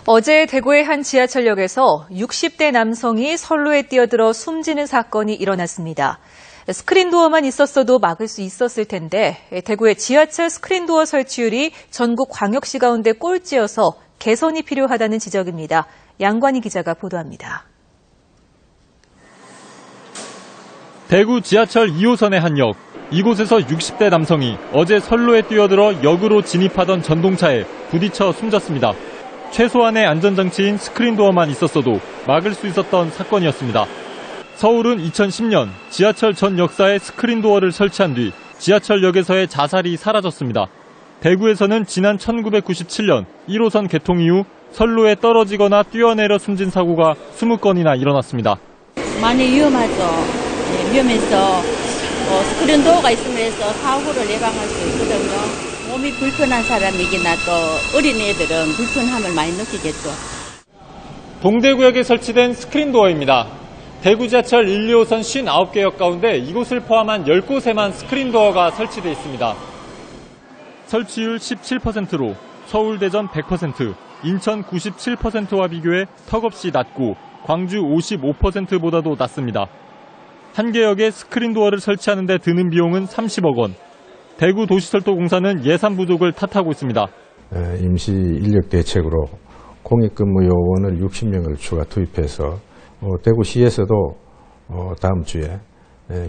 어제 대구의 한 지하철역에서 60대 남성이 선로에 뛰어들어 숨지는 사건이 일어났습니다. 스크린도어만 있었어도 막을 수 있었을 텐데 대구의 지하철 스크린도어 설치율이 전국 광역시 가운데 꼴찌여서 개선이 필요하다는 지적입니다. 양관희 기자가 보도합니다. 대구 지하철 2호선의 한 역. 이곳에서 60대 남성이 어제 선로에 뛰어들어 역으로 진입하던 전동차에 부딪혀 숨졌습니다. 최소한의 안전장치인 스크린도어만 있었어도 막을 수 있었던 사건이었습니다. 서울은 2010년 지하철 전 역사에 스크린도어를 설치한 뒤 지하철역에서의 자살이 사라졌습니다. 대구에서는 지난 1997년 1호선 개통 이후 선로에 떨어지거나 뛰어내려 숨진 사고가 20건이나 일어났습니다. 많이 위험하죠. 위험해서 스크린도어가 있으면 해서 사고를 예방할 수 있거든요. 몸이 불편한 사람이기나 또 어린애들은 불편함을 많이 느끼겠죠. 동대구역에 설치된 스크린도어입니다. 대구 지하철 1, 2호선 59개 역 가운데 이곳을 포함한 10곳에만 스크린도어가 설치되어 있습니다. 설치율 17%로 서울, 대전 100%, 인천 97%와 비교해 턱없이 낮고 광주 55%보다도 낮습니다. 한 개 역에 스크린도어를 설치하는 데 드는 비용은 30억 원. 대구 도시철도공사는 예산 부족을 탓하고 있습니다. 임시 인력 대책으로 공익근무 요원을 60명을 추가 투입해서 대구시에서도 다음 주에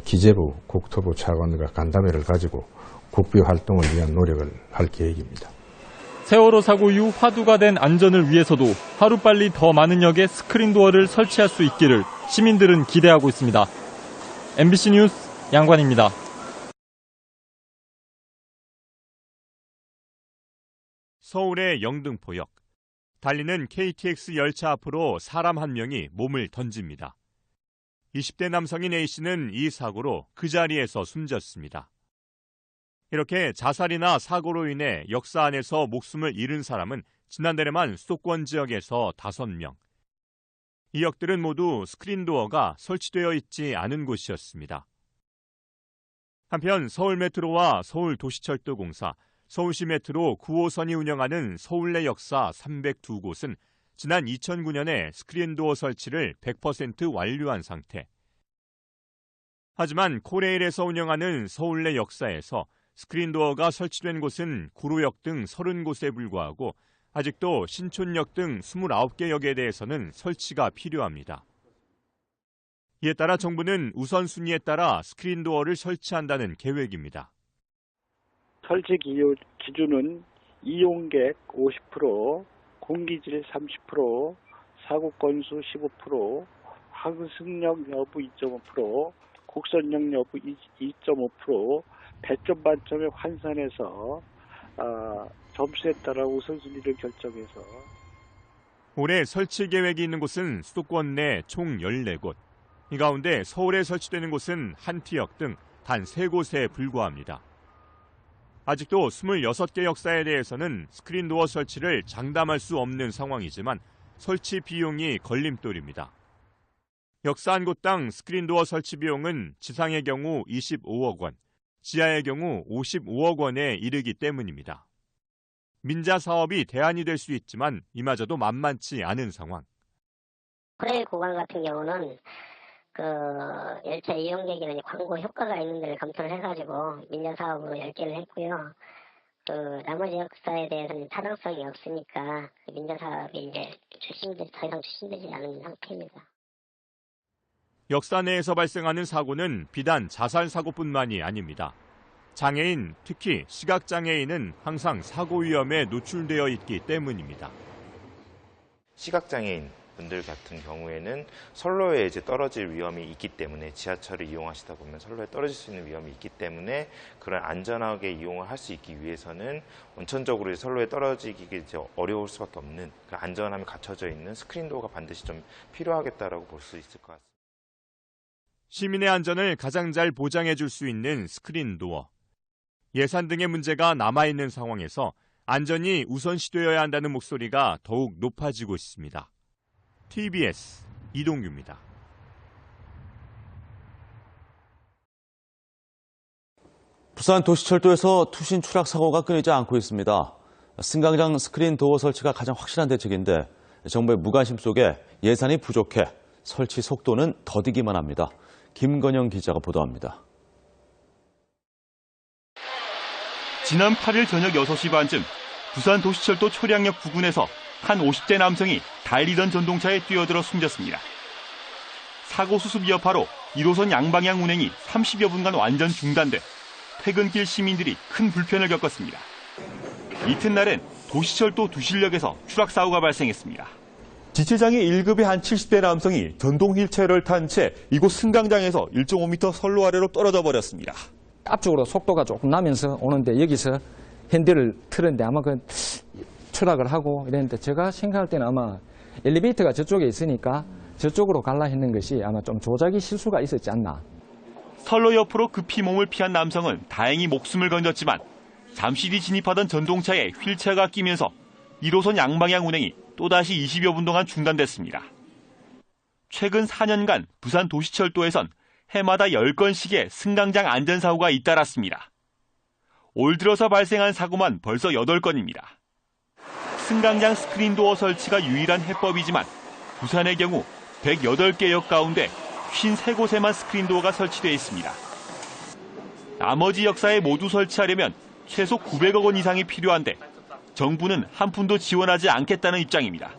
기재부, 국토부 차관과 간담회를 가지고 국비 활동을 위한 노력을 할 계획입니다. 세월호 사고 이후 화두가 된 안전을 위해서도 하루빨리 더 많은 역에 스크린도어를 설치할 수 있기를 시민들은 기대하고 있습니다. MBC 뉴스 양관입니다. 서울의 영등포역. 달리는 KTX 열차 앞으로 사람 한 명이 몸을 던집니다. 20대 남성인 A씨는 이 사고로 그 자리에서 숨졌습니다. 이렇게 자살이나 사고로 인해 역사 안에서 목숨을 잃은 사람은 지난달에만 수도권 지역에서 5명. 이 역들은 모두 스크린도어가 설치되어 있지 않은 곳이었습니다. 한편 서울메트로와 서울도시철도공사, 서울시 메트로 9호선이 운영하는 서울내 역사 302곳은 지난 2009년에 스크린도어 설치를 100% 완료한 상태. 하지만 코레일에서 운영하는 서울내 역사에서 스크린도어가 설치된 곳은 구로역 등 30곳에 불과하고 아직도 신촌역 등 29개 역에 대해서는 설치가 필요합니다. 이에 따라 정부는 우선순위에 따라 스크린도어를 설치한다는 계획입니다. 설치 기준은 이용객 50%, 공기질 30%, 사고 건수 15%, 환승역 여부 2.5%, 곡선역 여부 2.5%, 100점 만점에 환산해서 점수에 따라 우선순위를 결정해서 올해 설치 계획이 있는 곳은 수도권 내 총 14곳. 이 가운데 서울에 설치되는 곳은 한티역 등 단 3곳에 불과합니다. 아직도 26개 역사에 대해서는 스크린도어 설치를 장담할 수 없는 상황이지만 설치 비용이 걸림돌입니다. 역사 한 곳당 스크린도어 설치 비용은 지상의 경우 25억 원, 지하의 경우 55억 원에 이르기 때문입니다. 민자 사업이 대안이 될 수 있지만 이마저도 만만치 않은 상황. 코레일 구간 같은 경우는 열차 이용객이나 광고 효과가 있는 데를 검토를 해가지고 민자 사업으로 10개를 했고요. 나머지 역사에 대해서는 타당성이 없으니까 민자 사업이 이제 더 이상 추진되지 않은 상태입니다. 역사 내에서 발생하는 사고는 비단 자살 사고뿐만이 아닙니다. 장애인, 특히 시각장애인은 항상 사고 위험에 노출되어 있기 때문입니다. 시각장애인 분들 같은 경우에는 선로에 떨어질 위험이 있기 때문에 지하철을 이용하시다 보면 선로에 떨어질 수 있는 위험이 있기 때문에 그런 안전하게 이용을 할 수 있기 위해서는 원천적으로 선로에 떨어지기 어려울 수밖에 없는 그 안전함이 갖춰져 있는 스크린도어가 반드시 좀 필요하겠다라고 볼 수 있을 것 같습니다. 시민의 안전을 가장 잘 보장해 줄 수 있는 스크린도어. 예산 등의 문제가 남아있는 상황에서 안전이 우선시되어야 한다는 목소리가 더욱 높아지고 있습니다. TBS 이동규입니다. 부산 도시철도에서 투신 추락 사고가 끊이지 않고 있습니다. 승강장 스크린 도어 설치가 가장 확실한 대책인데 정부의 무관심 속에 예산이 부족해 설치 속도는 더디기만 합니다. 김건영 기자가 보도합니다. 지난 8일 저녁 6시 반쯤 부산 도시철도 초량역 부근에서 한 50대 남성이 달리던 전동차에 뛰어들어 숨졌습니다. 사고 수습 여파로 1호선 양방향 운행이 30여 분간 완전 중단돼 퇴근길 시민들이 큰 불편을 겪었습니다. 이튿날엔 도시철도 두실역에서 추락사고가 발생했습니다. 지체장애 1급의 한 70대 남성이 전동 휠체어를 탄 채 이곳 승강장에서 1.5m 선로 아래로 떨어져 버렸습니다. 앞쪽으로 속도가 조금 나면서 오는데 여기서 핸들을 틀었는데 아마 그 추락을 하고 이랬는데 제가 생각할 때는 아마 엘리베이터가 저쪽에 있으니까 저쪽으로 갈라 했는 것이 아마 좀 조작이 실수가 있었지 않나. 선로 옆으로 급히 몸을 피한 남성은 다행히 목숨을 건졌지만 잠시 뒤 진입하던 전동차에 휠체어가 끼면서 1호선 양방향 운행이 또다시 20여 분 동안 중단됐습니다. 최근 4년간 부산 도시철도에선 해마다 10건씩의 승강장 안전사고가 잇따랐습니다. 올 들어서 발생한 사고만 벌써 8건입니다. 승강장 스크린도어 설치가 유일한 해법이지만 부산의 경우 108개 역 가운데 53곳에만 스크린도어가 설치되어 있습니다. 나머지 역사에 모두 설치하려면 최소 900억 원 이상이 필요한데 정부는 한 푼도 지원하지 않겠다는 입장입니다.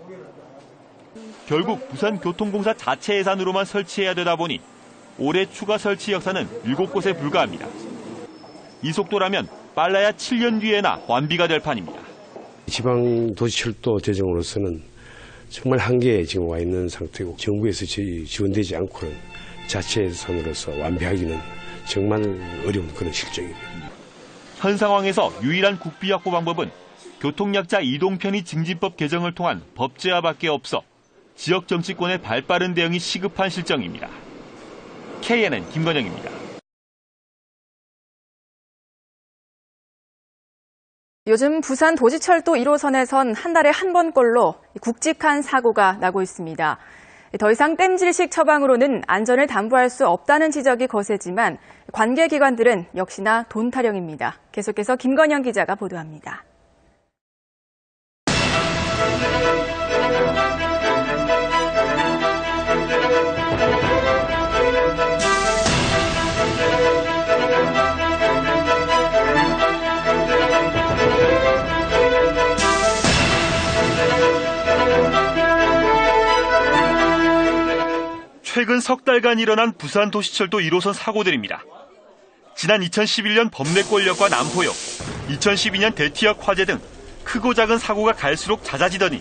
결국 부산교통공사 자체 예산으로만 설치해야 되다 보니 올해 추가 설치 역사는 7곳에 불과합니다. 이 속도라면 빨라야 7년 뒤에나 완비가 될 판입니다. 지방도시철도 재정으로서는 정말 한계에 지금 와 있는 상태고 정부에서 지원되지 않고는 자체 예산으로서 완비하기는 정말 어려운 그런 실정입니다. 현 상황에서 유일한 국비 확보 방법은 교통약자 이동편의 증진법 개정을 통한 법제화밖에 없어 지역 정치권의 발빠른 대응이 시급한 실정입니다. KNN 김건영입니다. 요즘 부산 도시철도 1호선에선 한 달에 한 번꼴로 굵직한 사고가 나고 있습니다. 더 이상 땜질식 처방으로는 안전을 담보할 수 없다는 지적이 거세지만 관계기관들은 역시나 돈 타령입니다. 계속해서 김건영 기자가 보도합니다. 최근 석 달간 일어난 부산 도시철도 1호선 사고들입니다. 지난 2011년 범내골역과 남포역, 2012년 대티역 화재 등 크고 작은 사고가 갈수록 잦아지더니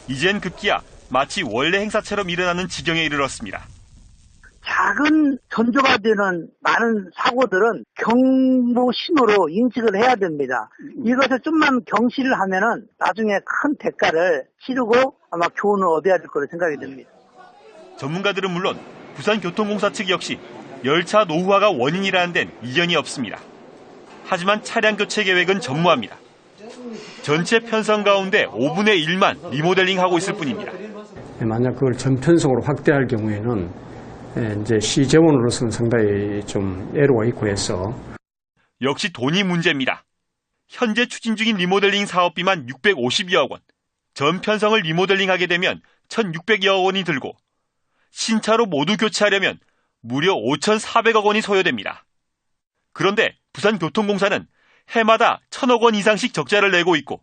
이젠 급기야 마치 원래 행사처럼 일어나는 지경에 이르렀습니다. 작은 전조가 되는 많은 사고들은 경보 신호로 인식을 해야 됩니다. 이것을 좀만 경시를 하면은 나중에 큰 대가를 치르고 아마 교훈을 얻어야 될 거로 생각이 됩니다. 전문가들은 물론 부산교통공사 측 역시 열차 노후화가 원인이라는 데는 이견이 없습니다. 하지만 차량 교체 계획은 전무합니다. 전체 편성 가운데 5분의 1만 리모델링하고 있을 뿐입니다. 만약 그걸 전편성으로 확대할 경우에는 이제 시재원으로서는 상당히 좀 애로가 있고 해서 역시 돈이 문제입니다. 현재 추진 중인 리모델링 사업비만 650여억 원, 전 편성을 리모델링하게 되면 1,600여억 원이 들고 신차로 모두 교체하려면 무려 5,400억 원이 소요됩니다. 그런데 부산교통공사는 해마다 1,000억 원 이상씩 적자를 내고 있고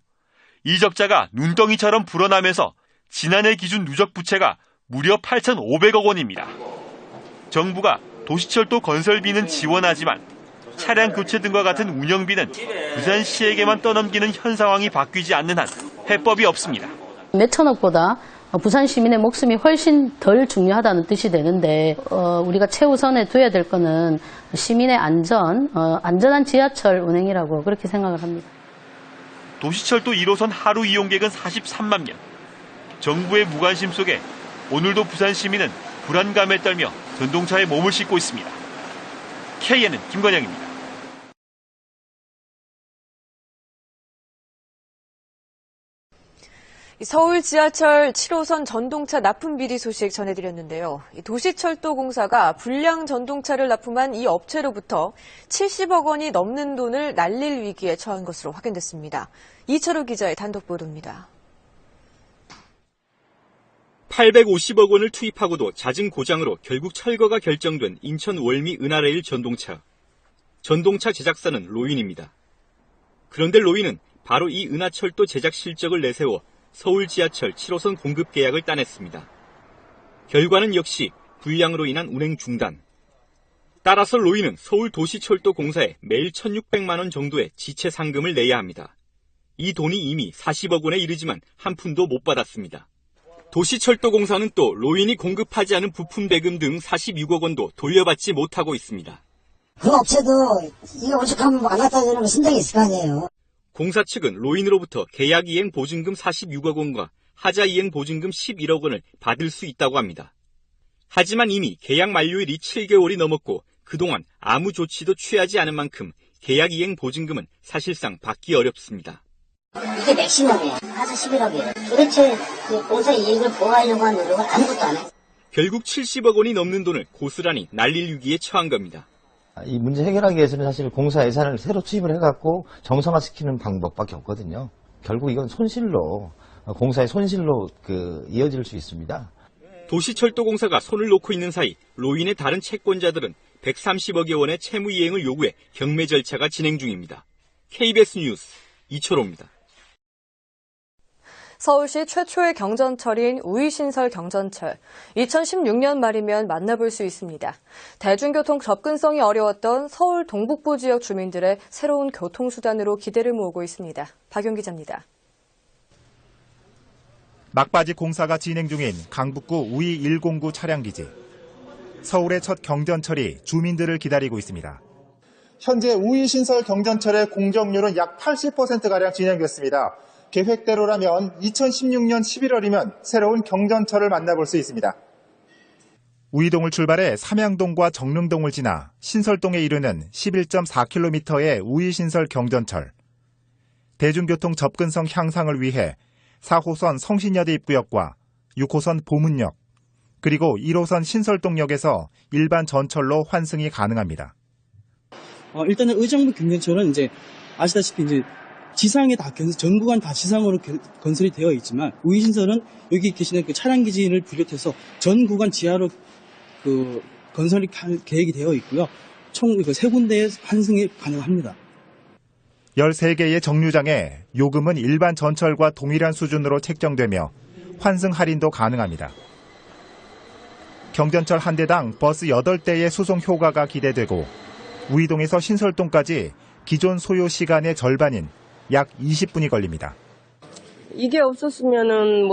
이 적자가 눈덩이처럼 불어나면서 지난해 기준 누적 부채가 무려 8,500억 원입니다. 정부가 도시철도 건설비는 지원하지만 차량 교체 등과 같은 운영비는 부산시에게만 떠넘기는 현 상황이 바뀌지 않는 한 해법이 없습니다. 몇천억보다 부산 시민의 목숨이 훨씬 덜 중요하다는 뜻이 되는데 우리가 최우선에 둬야 될 거는 시민의 안전한 지하철 운행이라고 그렇게 생각을 합니다. 도시철도 1호선 하루 이용객은 43만 명. 정부의 무관심 속에 오늘도 부산 시민은 불안감에 떨며 전동차에 몸을 싣고 있습니다. KNN 김건영입니다. 서울 지하철 7호선 전동차 납품 비리 소식 전해드렸는데요. 도시철도공사가 불량 전동차를 납품한 이 업체로부터 70억 원이 넘는 돈을 날릴 위기에 처한 것으로 확인됐습니다. 이철우 기자의 단독 보도입니다. 850억 원을 투입하고도 잦은 고장으로 결국 철거가 결정된 인천 월미 은하레일 전동차. 전동차 제작사는 로인입니다. 그런데 로인은 바로 이 은하철도 제작 실적을 내세워 서울 지하철 7호선 공급 계약을 따냈습니다. 결과는 역시 불량으로 인한 운행 중단. 따라서 로인은 서울도시철도공사에 매일 1,600만 원 정도의 지체 상금을 내야 합니다. 이 돈이 이미 40억 원에 이르지만 한 푼도 못 받았습니다. 도시철도공사는 또 로인이 공급하지 않은 부품 대금 등 46억 원도 돌려받지 못하고 있습니다. 그 업체도 이거 오죽하면 안 갖다 주는 거 심정이 있을 거 아니에요. 공사 측은 로인으로부터 계약 이행 보증금 46억 원과 하자 이행 보증금 11억 원을 받을 수 있다고 합니다. 하지만 이미 계약 만료일이 7개월이 넘었고 그동안 아무 조치도 취하지 않은 만큼 계약 이행 보증금은 사실상 받기 어렵습니다. 이게 맥시멈이에요. 하자 11억이에요. 도대체 그 공사 이익을 보호하려고 하는 노력을 아무것도 안 해요. 결국 70억 원이 넘는 돈을 고스란히 날릴 위기에 처한 겁니다. 이 문제 해결하기 위해서는 사실 공사 예산을 새로 투입을 해갖고 정상화시키는 방법밖에 없거든요. 결국 이건 손실로, 공사의 손실로 이어질 수 있습니다. 도시철도공사가 손을 놓고 있는 사이 로인의 다른 채권자들은 130억여 원의 채무 이행을 요구해 경매 절차가 진행 중입니다. KBS 뉴스 이철호입니다. 서울시 최초의 경전철인 우이신설 경전철. 2016년 말이면 만나볼 수 있습니다. 대중교통 접근성이 어려웠던 서울 동북부 지역 주민들의 새로운 교통수단으로 기대를 모으고 있습니다. 박용 기자입니다. 막바지 공사가 진행 중인 강북구 우이 109 차량기지. 서울의 첫 경전철이 주민들을 기다리고 있습니다. 현재 우이신설 경전철의 공정률은 약 80%가량 진행됐습니다. 계획대로라면 2016년 11월이면 새로운 경전철을 만나볼 수 있습니다. 우이동을 출발해 삼양동과 정릉동을 지나 신설동에 이르는 11.4km의 우이신설 경전철. 대중교통 접근성 향상을 위해 4호선 성신여대 입구역과 6호선 보문역, 그리고 1호선 신설동역에서 일반 전철로 환승이 가능합니다. 일단은 의정부 경전철은 이제 아시다시피 이제 지상에 다 전 구간 다 지상으로 건설이 되어 있지만 우이신설은 여기 계시는 그 차량 기지를 비롯해서 전 구간 지하로 그 건설이 계획이 되어 있고요. 총 3군데의 환승이 가능합니다. 13개의 정류장에 요금은 일반 전철과 동일한 수준으로 책정되며 환승 할인도 가능합니다. 경전철 한 대당 버스 8대의 수송 효과가 기대되고 우이동에서 신설동까지 기존 소요 시간의 절반인 약 20분이 걸립니다. 이게 없었으면은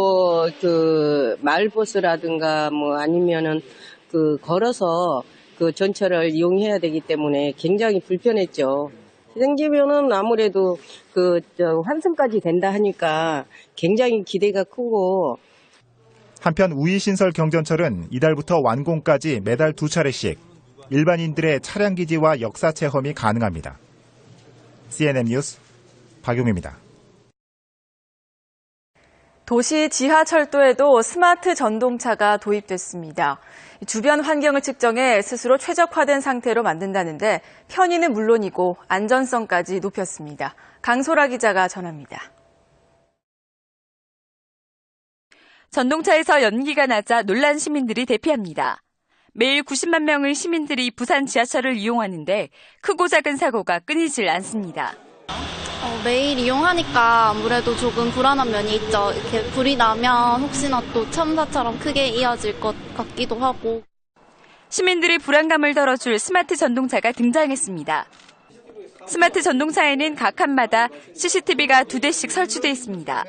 마을버스라든가 아니면은 걸어서 전철을 이용해야 되기 때문에 굉장히 불편했죠. 생기면은 아무래도 환승까지 된다 하니까 굉장히 기대가 크고. 한편 우이신설 경전철은 이달부터 완공까지 매달 2차례씩 일반인들의 차량 기지와 역사 체험이 가능합니다. CNN 뉴스 박용입니다. 도시 지하철도에도 스마트 전동차가 도입됐습니다. 주변 환경을 측정해 스스로 최적화된 상태로 만든다는데 편의는 물론이고 안전성까지 높였습니다. 강소라 기자가 전합니다. 전동차에서 연기가 나자 놀란 시민들이 대피합니다. 매일 90만 명의 시민들이 부산 지하철을 이용하는데 크고 작은 사고가 끊이질 않습니다. 매일 이용하니까 아무래도 조금 불안한 면이 있죠. 이렇게 불이 나면 혹시나 또 참사처럼 크게 이어질 것 같기도 하고. 시민들의 불안감을 덜어줄 스마트 전동차가 등장했습니다. 스마트 전동차에는 각 칸마다 CCTV가 2대씩 설치돼 있습니다.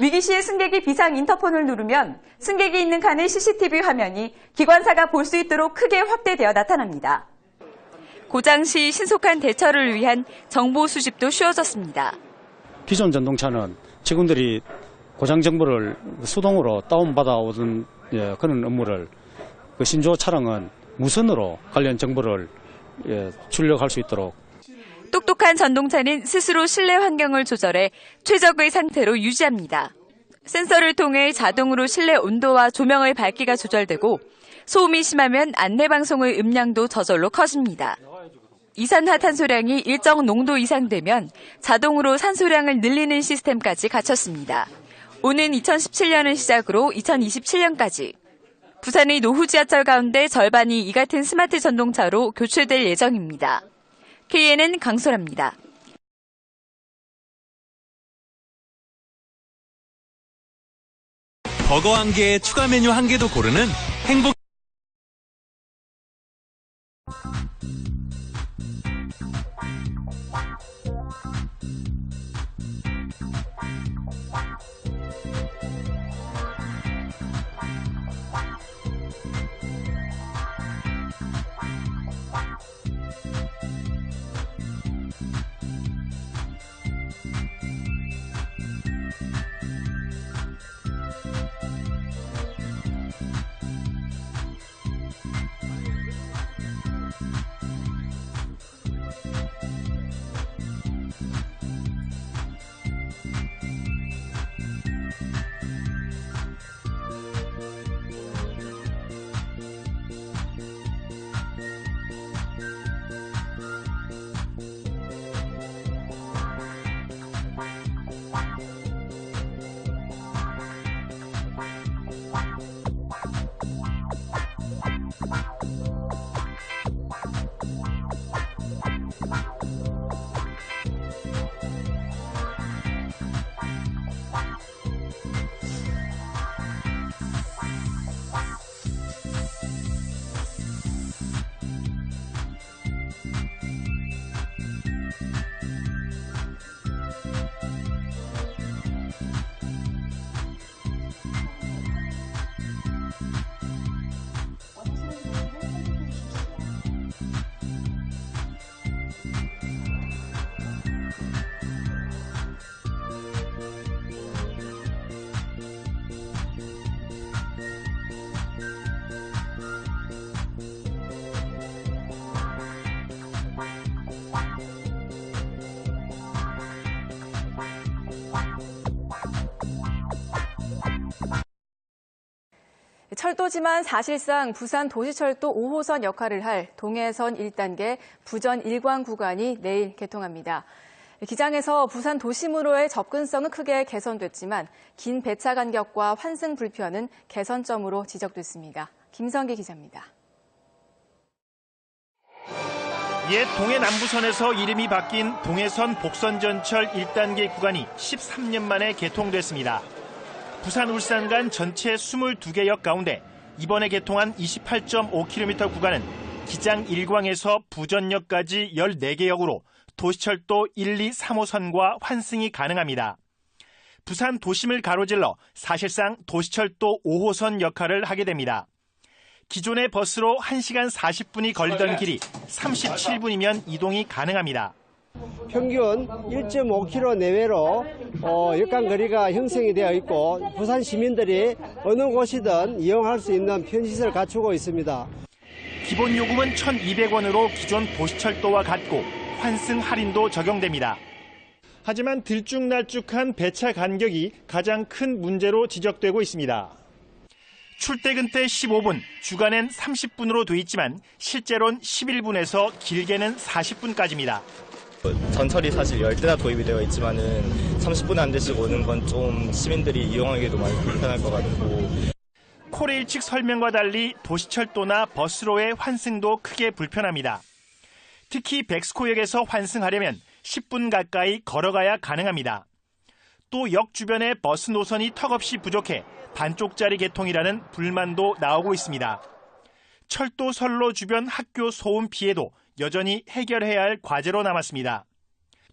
위기 시에 승객이 비상 인터폰을 누르면 승객이 있는 칸의 CCTV 화면이 기관사가 볼 수 있도록 크게 확대되어 나타납니다. 고장 시 신속한 대처를 위한 정보 수집도 쉬워졌습니다. 기존 전동차는 직원들이 고장 정보를 수동으로 다운받아 오던 그런 업무를 신조 차량은 무선으로 관련 정보를 출력할 수 있도록. 똑똑한 전동차는 스스로 실내 환경을 조절해 최적의 상태로 유지합니다. 센서를 통해 자동으로 실내 온도와 조명의 밝기가 조절되고 소음이 심하면 안내방송의 음량도 저절로 커집니다. 이산화탄소량이 일정 농도 이상 되면 자동으로 산소량을 늘리는 시스템까지 갖췄습니다. 오는 2017년을 시작으로 2027년까지 부산의 노후 지하철 가운데 절반이 이 같은 스마트 전동차로 교체될 예정입니다. KNN 강소라입니다. 버거 1개에 추가 메뉴 1개도 고르는 행복. 철도지만 사실상 부산 도시철도 5호선 역할을 할 동해선 1단계 부전 일광 구간이 내일 개통합니다. 기장에서 부산 도심으로의 접근성은 크게 개선됐지만 긴 배차 간격과 환승 불편은 개선점으로 지적됐습니다. 김성기 기자입니다. 옛 동해 남부선에서 이름이 바뀐 동해선 복선전철 1단계 구간이 13년 만에 개통됐습니다. 부산 울산 간 전체 22개 역 가운데 이번에 개통한 28.5km 구간은 기장 일광에서 부전역까지 14개 역으로 도시철도 1, 2, 3호선과 환승이 가능합니다. 부산 도심을 가로질러 사실상 도시철도 5호선 역할을 하게 됩니다. 기존의 버스로 1시간 40분이 걸리던 길이 37분이면 이동이 가능합니다. 평균 1.5km 내외로 역간 거리가 형성이 되어 있고 부산 시민들이 어느 곳이든 이용할 수 있는 편의시설을 갖추고 있습니다. 기본 요금은 1,200원으로 기존 도시철도와 같고 환승 할인도 적용됩니다. 하지만 들쭉날쭉한 배차 간격이 가장 큰 문제로 지적되고 있습니다. 출퇴근 때 15분, 주간엔 30분으로 돼 있지만 실제로는 11분에서 길게는 40분까지입니다. 전철이 사실 10대나 도입이 되어 있지만은 30분 안 되씩 오는 건 좀 시민들이 이용하기도 많이 불편할 것 같고. 코레일 측 설명과 달리 도시철도나 버스로의 환승도 크게 불편합니다. 특히 백스코역에서 환승하려면 10분 가까이 걸어가야 가능합니다. 또 역 주변에 버스 노선이 턱없이 부족해 반쪽짜리 개통이라는 불만도 나오고 있습니다. 철도 선로 주변 학교 소음 피해도 여전히 해결해야 할 과제로 남았습니다.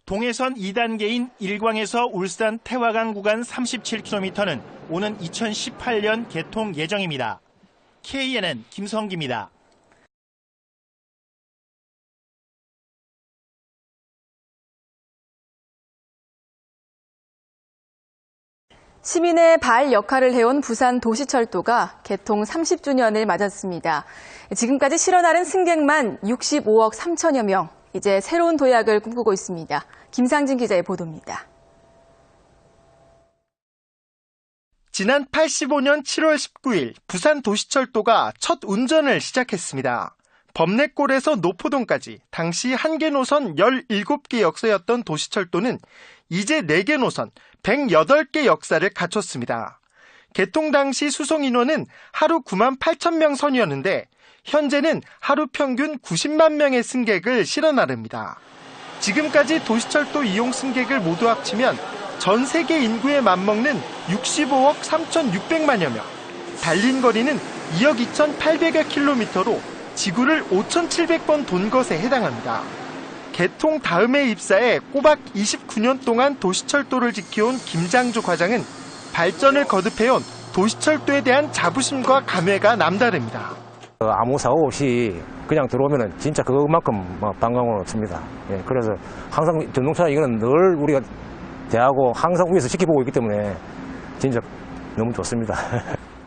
동해선 2단계인 일광에서 울산 태화강 구간 37km는 오는 2018년 개통 예정입니다. KNN 김성기입니다. 시민의 발 역할을 해온 부산 도시철도가 개통 30주년을 맞았습니다. 지금까지 실어나른 승객만 65억 3천여 명, 이제 새로운 도약을 꿈꾸고 있습니다. 김상진 기자의 보도입니다. 지난 85년 7월 19일 부산 도시철도가 첫 운전을 시작했습니다. 범내골에서 노포동까지 당시 1개 노선 17개 역서였던 도시철도는 이제 4개 노선 108개 역사를 갖췄습니다. 개통 당시 수송 인원은 하루 9만 8천 명 선이었는데 현재는 하루 평균 90만 명의 승객을 실어 나릅니다. 지금까지 도시철도 이용 승객을 모두 합치면 전 세계 인구에 맞먹는 65억 3,600만여 명, 달린 거리는 2억 2,800여 킬로미터로 지구를 5,700번 돈 것에 해당합니다. 개통 다음에 입사해 꼬박 29년 동안 도시철도를 지켜온 김장조 과장은 발전을 거듭해온 도시철도에 대한 자부심과 감회가 남다릅니다. 아무 사고 없이 그냥 들어오면 진짜 그것만큼 반가움을 칩니다. 그래서 항상 전동차 이거는 늘 우리가 대하고 항상 위에서 지켜보고 있기 때문에 진짜 너무 좋습니다.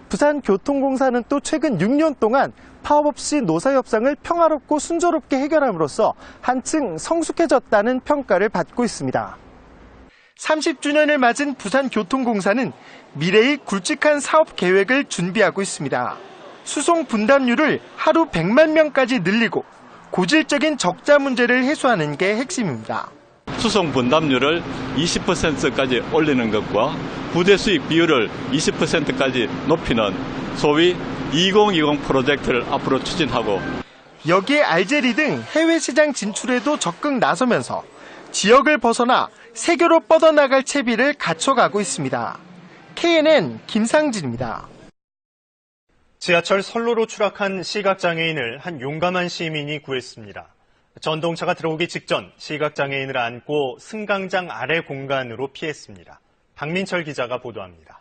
부산교통공사는 또 최근 6년 동안 파업 없이 노사 협상을 평화롭고 순조롭게 해결함으로써 한층 성숙해졌다는 평가를 받고 있습니다. 30주년을 맞은 부산교통공사는 미래의 굵직한 사업 계획을 준비하고 있습니다. 수송 분담률을 하루 100만 명까지 늘리고 고질적인 적자 문제를 해소하는 게 핵심입니다. 수송 분담률을 20%까지 올리는 것과 부대 수익 비율을 20%까지 높이는 소위 2020 프로젝트를 앞으로 추진하고 여기에 알제리 등 해외 시장 진출에도 적극 나서면서 지역을 벗어나 세계로 뻗어나갈 채비를 갖춰가고 있습니다. KNN 김상진입니다. 지하철 선로로 추락한 시각장애인을 한 용감한 시민이 구했습니다. 전동차가 들어오기 직전 시각장애인을 안고 승강장 아래 공간으로 피했습니다. 박민철 기자가 보도합니다.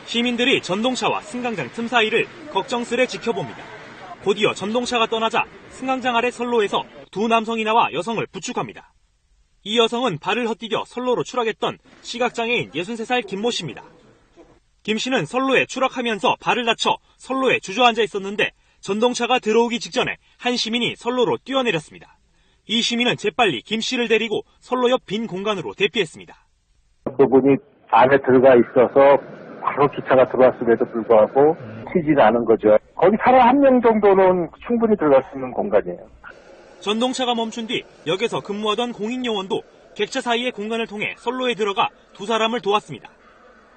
시민들이 전동차와 승강장 틈 사이를 걱정스레 지켜봅니다. 곧이어 전동차가 떠나자 승강장 아래 선로에서 두 남성이 나와 여성을 부축합니다. 이 여성은 발을 헛디뎌 선로로 추락했던 시각장애인 63살 김모 씨입니다. 김 씨는 선로에 추락하면서 발을 다쳐 선로에 주저앉아 있었는데 전동차가 들어오기 직전에 한 시민이 선로로 뛰어내렸습니다. 이 시민은 재빨리 김 씨를 데리고 선로 옆 빈 공간으로 대피했습니다. 그분이 안에 들어가 있어서 바로 기차가 들어왔음에도 불구하고 튀지는 않은 거죠. 거기 사람 한 명 정도는 충분히 들어갈 수 있는 공간이에요. 전동차가 멈춘 뒤 역에서 근무하던 공익요원도 객차 사이의 공간을 통해 선로에 들어가 두 사람을 도왔습니다.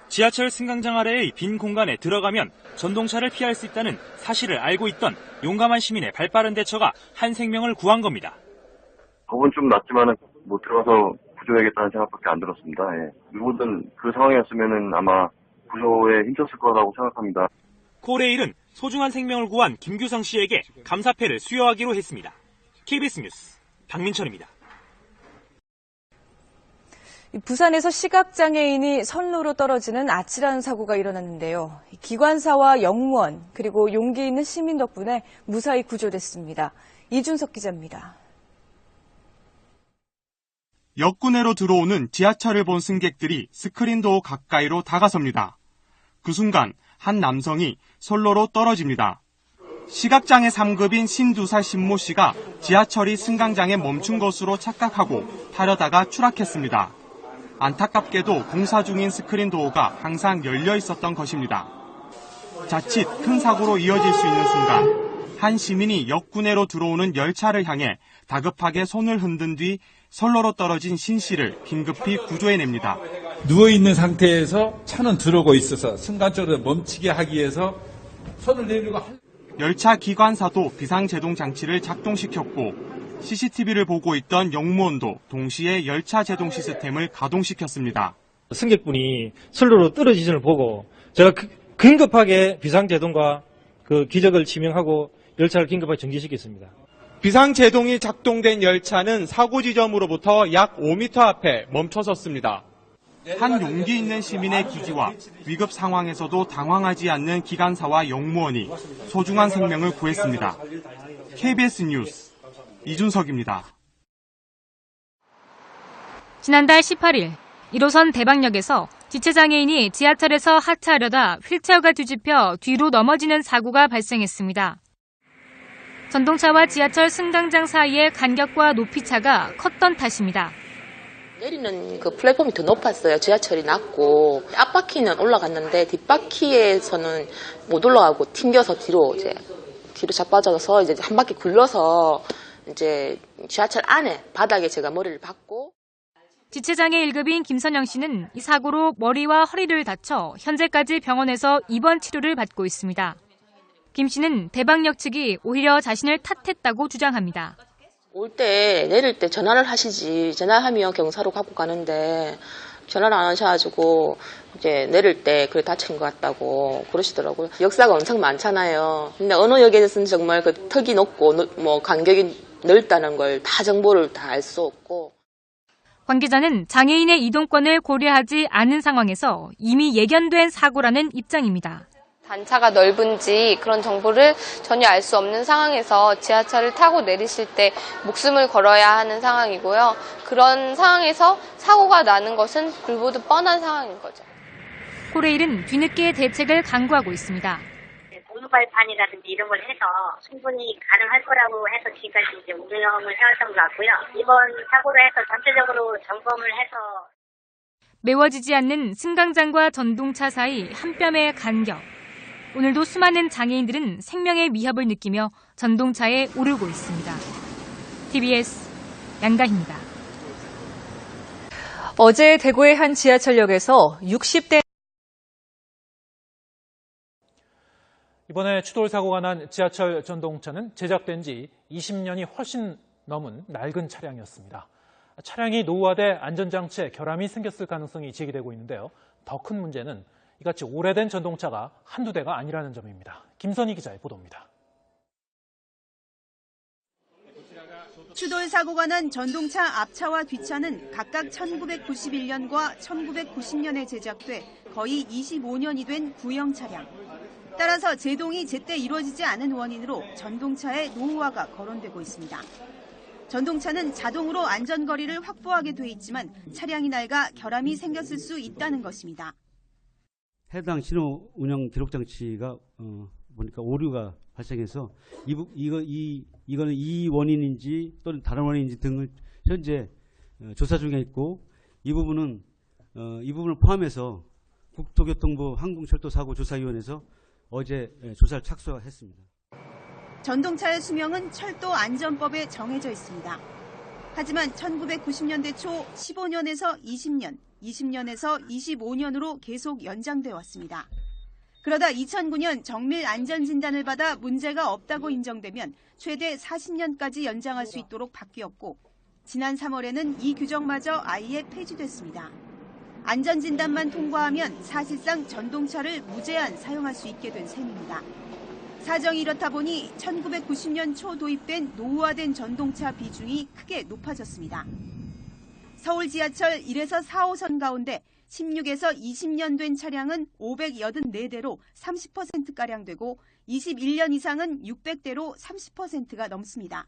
지하철 승강장 아래의 빈 공간에 들어가면 전동차를 피할 수 있다는 사실을 알고 있던 용감한 시민의 발빠른 대처가 한 생명을 구한 겁니다. 겁은 좀 났지만 못 들어가서 구조해야겠다는 생각밖에 안 들었습니다. 누구든 그 상황이었으면 아마 구조에 힘썼을 거라고 생각합니다. 코레일은 소중한 생명을 구한 김규성 씨에게 감사패를 수여하기로 했습니다. KBS 뉴스 박민철입니다. 부산에서 시각장애인이 선로로 떨어지는 아찔한 사고가 일어났는데요. 기관사와 영무원 그리고 용기 있는 시민 덕분에 무사히 구조됐습니다. 이준석 기자입니다. 역구내로 들어오는 지하철을 본 승객들이 스크린도어 가까이로 다가섭니다. 그 순간 한 남성이 선로로 떨어집니다. 시각장애 3급인 52살 신모 씨가 지하철이 승강장에 멈춘 것으로 착각하고 타려다가 추락했습니다. 안타깝게도 공사 중인 스크린도어가 항상 열려 있었던 것입니다. 자칫 큰 사고로 이어질 수 있는 순간 한 시민이 역구내로 들어오는 열차를 향해 다급하게 손을 흔든 뒤 선로로 떨어진 신 씨를 긴급히 구조해냅니다. 누워있는 상태에서 차는 들어오고 있어서 순간적으로 멈추게 하기 위해서 손을 내밀고 열차 기관사도 비상제동 장치를 작동시켰고 CCTV를 보고 있던 영무원도 동시에 열차 제동 시스템을 가동시켰습니다. 승객분이 선로로 떨어지는 걸 보고 제가 긴급하게 비상제동과 그 기적을 지명하고 열차를 긴급하게 정지시켰습니다. 비상제동이 작동된 열차는 사고 지점으로부터 약 5m 앞에 멈춰섰습니다. 한 용기 있는 시민의 기지와 위급 상황에서도 당황하지 않는 기관사와 영무원이 소중한 생명을 구했습니다. KBS 뉴스 이준석입니다. 지난달 18일 1호선 대방역에서 지체장애인이 지하철에서 하차하려다 휠체어가 뒤집혀 뒤로 넘어지는 사고가 발생했습니다. 전동차와 지하철 승강장 사이의 간격과 높이 차가 컸던 탓입니다. 내리는 그 플랫폼이 더 높았어요. 지하철이 낮고 앞바퀴는 올라갔는데 뒷바퀴에서는 못 올라가고 튕겨서 뒤로 자빠져서 이제 한 바퀴 굴러서 이제 지하철 안에 바닥에 제가 머리를 박고. 지체장애 1급인 김선영 씨는 이 사고로 머리와 허리를 다쳐 현재까지 병원에서 입원 치료를 받고 있습니다. 김 씨는 대방역 측이 오히려 자신을 탓했다고 주장합니다. 올 때 내릴 때 전화를 하시지. 전화하면 경사로 갖고 가는데 전화를 안 하셔가지고 이제 내릴 때 그래 다친 것 같다고 그러시더라고요. 역사가 엄청 많잖아요. 근데 어느 역에서는 정말 그 턱이 높고 뭐 간격이 넓다는 걸 다 정보를 다 알 수 없고. 관계자는 장애인의 이동권을 고려하지 않은 상황에서 이미 예견된 사고라는 입장입니다. 단차가 넓은지 그런 정보를 전혀 알 수 없는 상황에서 지하철을 타고 내리실 때 목숨을 걸어야 하는 상황이고요. 그런 상황에서 사고가 나는 것은 불보듯 뻔한 상황인 거죠. 코레일은 뒤늦게 대책을 강구하고 있습니다. 공유발판이라든지 이런 걸 해서 충분히 가능할 거라고 해서 지금까지 이제 운영을 해왔던 것 같고요. 이번 사고로 해서 전체적으로 점검을 해서 메워지지 않는 승강장과 전동차 사이 한 뼘의 간격. 오늘도 수많은 장애인들은 생명의 위협을 느끼며 전동차에 오르고 있습니다. TBS 양가희입니다. 어제 대구의 한 지하철역에서 60대 이번에 추돌 사고가 난 지하철 전동차는 제작된 지 20년이 훨씬 넘은 낡은 차량이었습니다. 차량이 노후화돼 안전장치에 결함이 생겼을 가능성이 제기되고 있는데요. 더 큰 문제는 이같이 오래된 전동차가 한두 대가 아니라는 점입니다. 김선희 기자의 보도입니다. 추돌 사고가 난 전동차 앞차와 뒷차는 각각 1991년과 1990년에 제작돼 거의 25년이 된 구형 차량. 따라서 제동이 제때 이루어지지 않은 원인으로 전동차의 노후화가 거론되고 있습니다. 전동차는 자동으로 안전거리를 확보하게 돼 있지만 차량이 낡아 결함이 생겼을 수 있다는 것입니다. 해당 신호 운영 기록 장치가 보니까 오류가 발생해서 이거는 이 원인인지 또는 다른 원인인지 등을 현재 조사 중에 있고 이 부분을 포함해서 국토교통부 항공철도사고조사위원회에서 어제 조사를 착수했습니다. 전동차의 수명은 철도안전법에 정해져 있습니다. 하지만 1990년대 초 15년에서 20년, 20년에서 25년으로 계속 연장돼 왔습니다. 그러다 2009년 정밀 안전진단을 받아 문제가 없다고 인정되면 최대 40년까지 연장할 수 있도록 바뀌었고 지난 3월에는 이 규정마저 아예 폐지됐습니다. 안전진단만 통과하면 사실상 전동차를 무제한 사용할 수 있게 된 셈입니다. 사정이 이렇다 보니 1990년 초 도입된 노후화된 전동차 비중이 크게 높아졌습니다. 서울 지하철 1에서 4호선 가운데 16에서 20년 된 차량은 584대로 30%가량 되고 21년 이상은 600대로 30%가 넘습니다.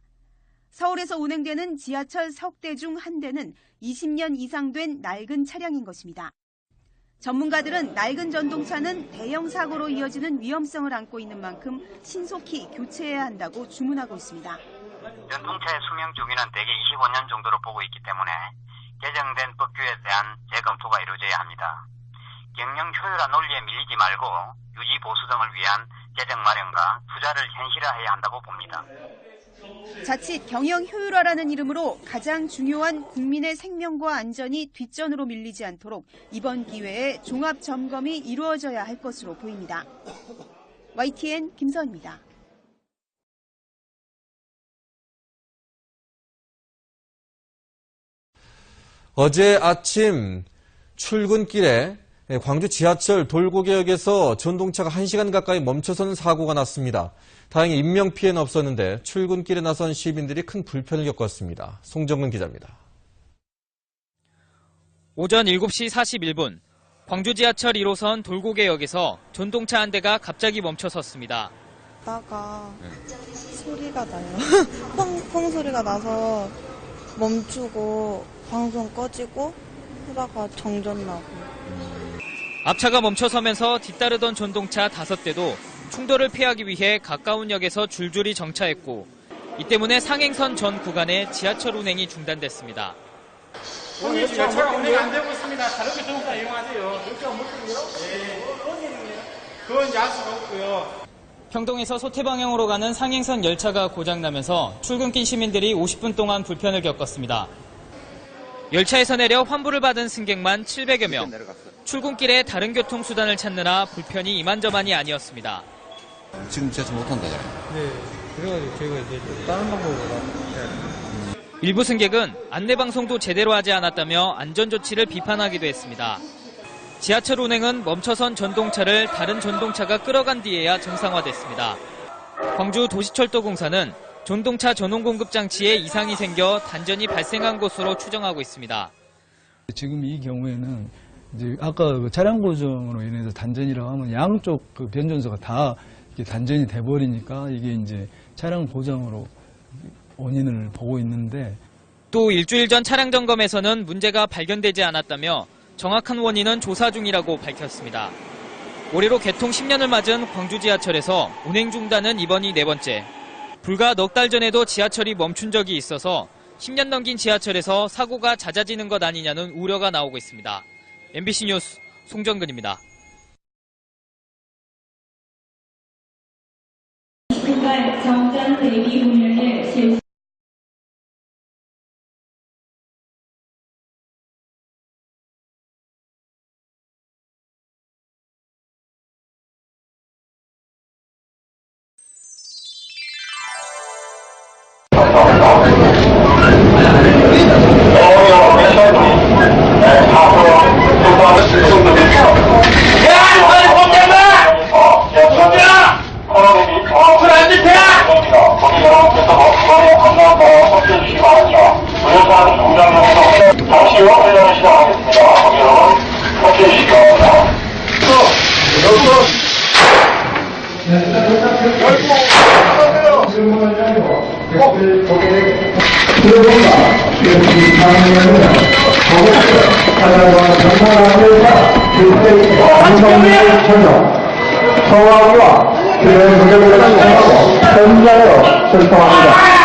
서울에서 운행되는 지하철 석 대 중 한 대는 20년 이상 된 낡은 차량인 것입니다. 전문가들은 낡은 전동차는 대형 사고로 이어지는 위험성을 안고 있는 만큼 신속히 교체해야 한다고 주문하고 있습니다. 전동차의 수명 주기는 대개 25년 정도로 보고 있기 때문에 개정된 법규에 대한 재검토가 이루어져야 합니다. 경영 효율화 논리에 밀리지 말고 유지 보수 등을 위한 재정 마련과 투자를 현실화해야 한다고 봅니다. 자칫 경영 효율화라는 이름으로 가장 중요한 국민의 생명과 안전이 뒷전으로 밀리지 않도록 이번 기회에 종합 점검이 이루어져야 할 것으로 보입니다. YTN 김선입니다. 어제 아침 출근길에 광주 지하철 돌고개역에서 전동차가 1시간 가까이 멈춰서는 사고가 났습니다. 다행히 인명피해는 없었는데 출근길에 나선 시민들이 큰 불편을 겪었습니다. 송정근 기자입니다. 오전 7시 41분 광주 지하철 1호선 돌고개역에서 전동차 한 대가 갑자기 멈춰섰습니다. 다가 소리가 나요. 펑펑 소리가 나서 멈추고 방송 꺼지고 하다가 정전 나고. 앞차가 멈춰서면서 뒤따르던 전동차 5대도 충돌을 피하기 위해 가까운 역에서 줄줄이 정차했고 이 때문에 상행선 전 구간에 지하철 운행이 중단됐습니다. 오늘 열차가 운행이 안 되고 있습니다. 다른 교통수단 이용하세요. 열차가 못 되고요? 네. 그건 이제 알 수가 없고요. 평동에서 소태 방향으로 가는 상행선 열차가 고장나면서 출근길 시민들이 50분 동안 불편을 겪었습니다. 열차에서 내려 환불을 받은 승객만 700여 명. 출근길에 다른 교통수단을 찾느라 불편이 이만저만이 아니었습니다. 지금 제가 못한다요. 네, 그래가지고 저희가 이제 다른 방법으로 해야 됩니다. 일부 승객은 안내방송도 제대로 하지 않았다며 안전조치를 비판하기도 했습니다. 지하철 운행은 멈춰선 전동차를 다른 전동차가 끌어간 뒤에야 정상화됐습니다. 광주 도시철도공사는 전동차 전원 공급 장치에 이상이 생겨 단전이 발생한 것으로 추정하고 있습니다. 지금 이 경우에는 이제 아까 그 차량 고정으로 인해서 단전이라고 하면 양쪽 그 변전소가 다 이렇게 단전이 돼버리니까 이게 이제 차량 고장으로 원인을 보고 있는데, 또 일주일 전 차량 점검에서는 문제가 발견되지 않았다며 정확한 원인은 조사 중이라고 밝혔습니다. 올해로 개통 10년을 맞은 광주 지하철에서 운행 중단은 이번이 4번째. 불과 넉 달 전에도 지하철이 멈춘 적이 있어서 10년 넘긴 지하철에서 사고가 잦아지는 것 아니냐는 우려가 나오고 있습니다. MBC 뉴스 송정근입니다. 정전 대기 운영을 실시. 서울과 교회를 하고 현장으로 설정합니다.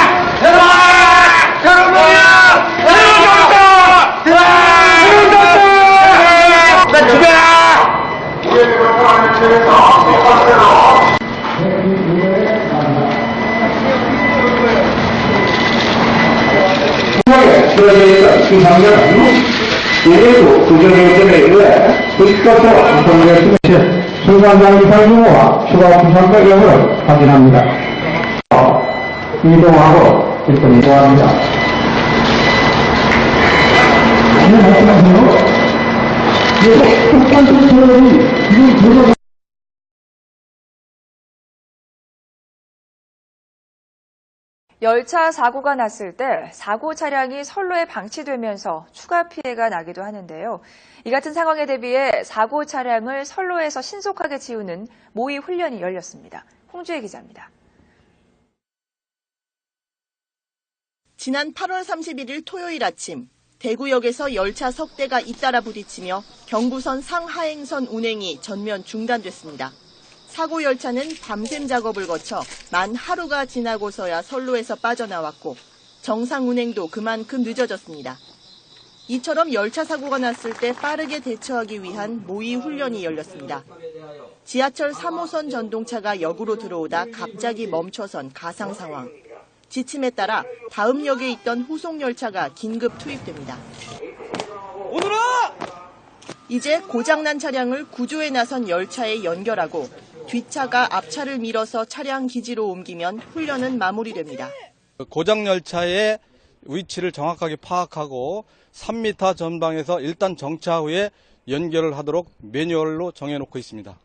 이상은 일부 구조조정에 의해 불법으로 구성되었으며 순간장 이상 규모와 추가 부상적 여부를 확인합니다. 이동하고 일단 이동합니다. 열차 사고가 났을 때 사고 차량이 선로에 방치되면서 추가 피해가 나기도 하는데요. 이 같은 상황에 대비해 사고 차량을 선로에서 신속하게 지우는 모의 훈련이 열렸습니다. 홍주혜 기자입니다. 지난 8월 31일 토요일 아침 대구역에서 열차 석 대가 잇따라 부딪히며 경부선 상하행선 운행이 전면 중단됐습니다. 사고 열차는 밤샘 작업을 거쳐 만 하루가 지나고서야 선로에서 빠져나왔고 정상 운행도 그만큼 늦어졌습니다. 이처럼 열차 사고가 났을 때 빠르게 대처하기 위한 모의 훈련이 열렸습니다. 지하철 3호선 전동차가 역으로 들어오다 갑자기 멈춰선 가상 상황. 지침에 따라 다음 역에 있던 후속 열차가 긴급 투입됩니다. 오늘아! 이제 고장난 차량을 구조에 나선 열차에 연결하고 뒷차가 앞차를 밀어서 차량 기지로 옮기면 훈련은 마무리됩니다. 고장 열차의 위치를 정확하게 파악하고 3m 전방에서 일단 정차 후에 연결을 하도록 매뉴얼로 정해놓고 있습니다.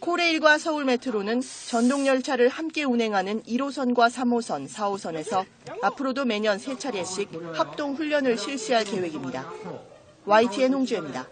코레일과 서울메트로는 전동열차를 함께 운행하는 1호선과 3호선, 4호선에서 앞으로도 매년 3차례씩 합동훈련을 실시할 계획입니다. YTN 홍주혜입니다.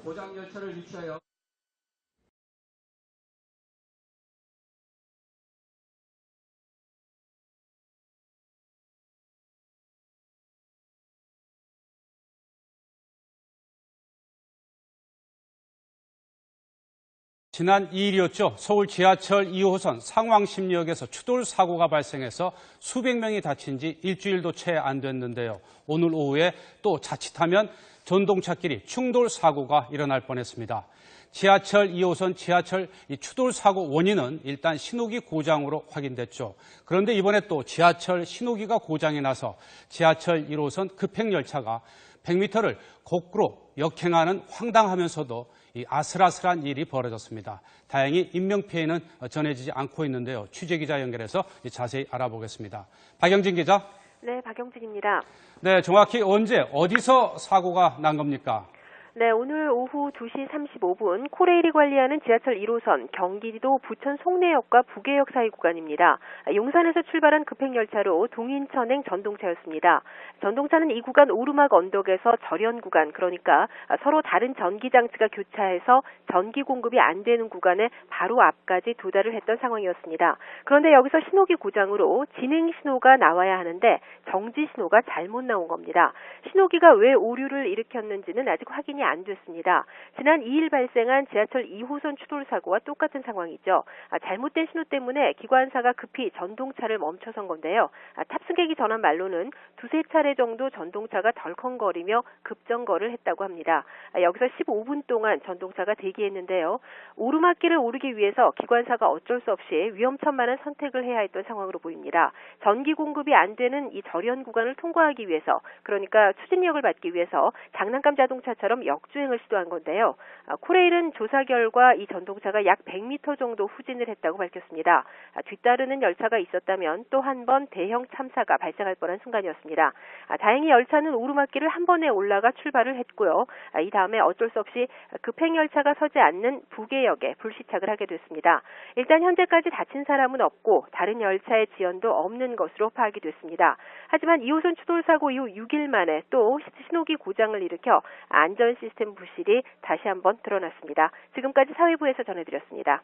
지난 2일이었죠. 서울 지하철 2호선 상왕십리역에서 추돌 사고가 발생해서 수백 명이 다친 지 일주일도 채 안 됐는데요. 오늘 오후에 또 자칫하면 전동차끼리 충돌 사고가 일어날 뻔했습니다. 지하철 2호선 지하철 추돌 사고 원인은 일단 신호기 고장으로 확인됐죠. 그런데 이번에 또 지하철 신호기가 고장이 나서 지하철 1호선 급행열차가 100m를 거꾸로 역행하는 황당하면서도 이 아슬아슬한 일이 벌어졌습니다. 다행히 인명피해는 전해지지 않고 있는데요. 취재기자 연결해서 자세히 알아보겠습니다. 박영진 기자. 네, 박영진입니다. 네, 정확히 언제 어디서 사고가 난 겁니까? 네, 오늘 오후 2시 35분 코레일이 관리하는 지하철 1호선 경기도 부천 송내역과 부계역 사이 구간입니다. 용산에서 출발한 급행열차로 동인천행 전동차였습니다. 전동차는 이 구간 오르막 언덕에서 절연 구간, 그러니까 서로 다른 전기장치가 교차해서 전기 공급이 안 되는 구간에 바로 앞까지 도달을 했던 상황이었습니다. 그런데 여기서 신호기 고장으로 진행 신호가 나와야 하는데 정지 신호가 잘못 나온 겁니다. 신호기가 왜 오류를 일으켰는지는 아직 확인이 안 됐습니다. 지난 2일 발생한 지하철 2호선 추돌 사고와 똑같은 상황이죠. 잘못된 신호 때문에 기관사가 급히 전동차를 멈춰선 건데요. 탑승객이 전한 말로는 두세 차례 정도 전동차가 덜컹거리며 급정거를 했다고 합니다. 여기서 15분 동안 전동차가 대기했는데요. 오르막길을 오르기 위해서 기관사가 어쩔 수 없이 위험천만한 선택을 해야 했던 상황으로 보입니다. 전기 공급이 안 되는 이 절연 구간을 통과하기 위해서, 그러니까 추진력을 받기 위해서 장난감 자동차처럼 역주행을 시도한 건데요. 코레일은 조사 결과 이 전동차가 약 100m 정도 후진을 했다고 밝혔습니다. 뒤따르는 열차가 있었다면 또 한 번 대형 참사가 발생할 뻔한 순간이었습니다. 다행히 열차는 오르막길을 한 번에 올라가 출발을 했고요. 이 다음에 어쩔 수 없이 급행열차가 서지 않는 부계역에 불시착을 하게 됐습니다. 일단 현재까지 다친 사람은 없고 다른 열차의 지연도 없는 것으로 파악이 됐습니다. 하지만 2호선 추돌 사고 이후 6일 만에 또 신호기 고장을 일으켜 안전 시스템 부실이 다시 한번 드러났습니다. 지금까지 사회부에서 전해드렸습니다.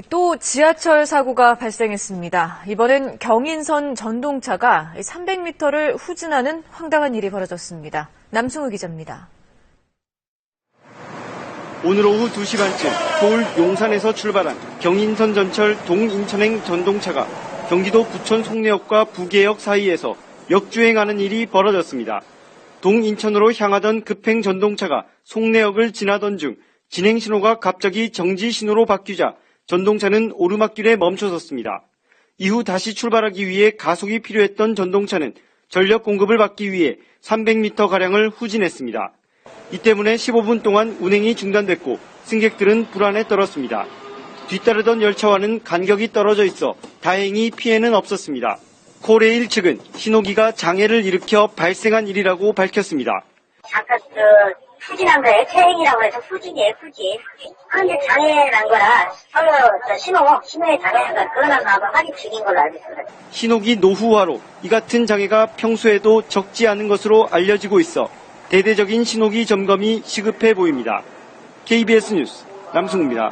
또 지하철 사고가 발생했습니다. 이번엔 경인선 전동차가 300m를 후진하는 황당한 일이 벌어졌습니다. 남승우 기자입니다. 오늘 오후 2시 반쯤 서울 용산에서 출발한 경인선 전철 동인천행 전동차가 경기도 부천 송내역과 부계역 사이에서 역주행하는 일이 벌어졌습니다. 동인천으로 향하던 급행 전동차가 송내역을 지나던 중 진행 신호가 갑자기 정지 신호로 바뀌자 전동차는 오르막길에 멈춰섰습니다. 이후 다시 출발하기 위해 가속이 필요했던 전동차는 전력 공급을 받기 위해 300m가량을 후진했습니다. 이 때문에 15분 동안 운행이 중단됐고 승객들은 불안에 떨었습니다. 뒤따르던 열차와는 간격이 떨어져 있어 다행히 피해는 없었습니다. 코레일 측은 신호기가 장애를 일으켜 발생한 일이라고 밝혔습니다. 잠깐 후진한 거예요. 퇴행이라고 해서 후진이에요, 후진. 그런데 장애난 거라 서로 신호에 장애난 거라 그거는 아마 확인 중인 걸로 알고 있습니다. 신호기 노후화로 이 같은 장애가 평소에도 적지 않은 것으로 알려지고 있어 대대적인 신호기 점검이 시급해 보입니다. KBS 뉴스 남승우입니다.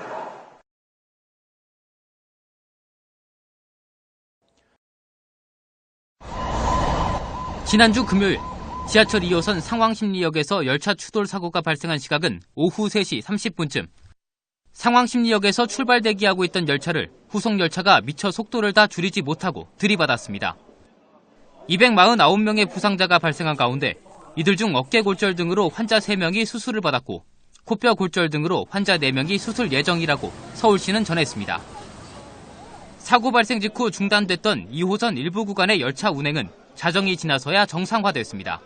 지난주 금요일 지하철 2호선 상황심리역에서 열차 추돌 사고가 발생한 시각은 오후 3시 30분쯤. 상황심리역에서 출발 대기하고 있던 열차를 후속 열차가 미처 속도를 다 줄이지 못하고 들이받았습니다. 249명의 부상자가 발생한 가운데 이들 중 어깨 골절 등으로 환자 3명이 수술을 받았고 코뼈 골절 등으로 환자 4명이 수술 예정이라고 서울시는 전했습니다. 사고 발생 직후 중단됐던 2호선 일부 구간의 열차 운행은 자정이 지나서야 정상화됐습니다.